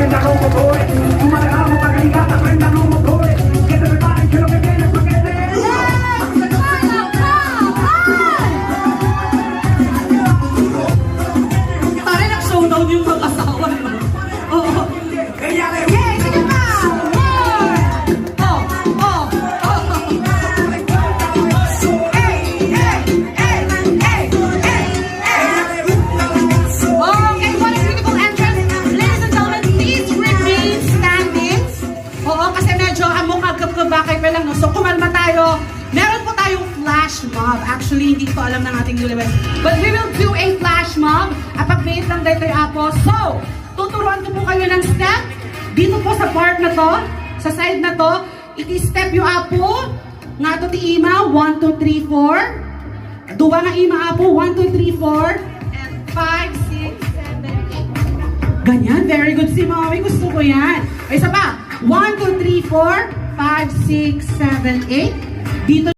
Préndalo, motor. Manejamos para que digas, préndalo, motor. Que te preparen, que lo que viene es paquete. Parang nag-showdown yung mag-asawa, no? Oo. Ella le Okay, sige pa! More! Oh, oh, oh. Hey, hey, hey, hey, hey, hey. Okay, what a beautiful entrance. Ladies and gentlemen, please remain standing. Oo, kasi medyo amok-agkab-kabakay pa lang, no? So, kumalma tayo. Meron po tayong flash mob. Actually, hindi ko alam ng ating newlyweds. But we will do a flash mob. Apag-wait lang dito yung apo. So, tuturuan ko po kayo ng step. Dito po sa part na to, sa side na to, iti-step yung apo. Nga to ti ima, 1, 2, 3, 4. Duwa nga ima apo, 1, 2, 3, 4. And 5, 6, 7, 8. Ganyan, very good si mommy. Gusto ko yan. O, isa pa. 1, 2, 3, 4, 5, 6, 7, 8. Dito